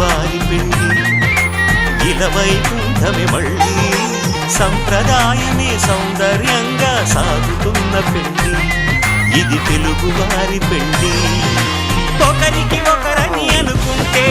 వారి పెళ్లి ఇలవైకుంఠమే మళ్ళీ సంప్రదాయమే సౌందర్యంగా సాగుతున్న పెళ్లి ఇది తెలుగు వారి పెళ్లి ఒకరికి ఒకరని అనుకుంటే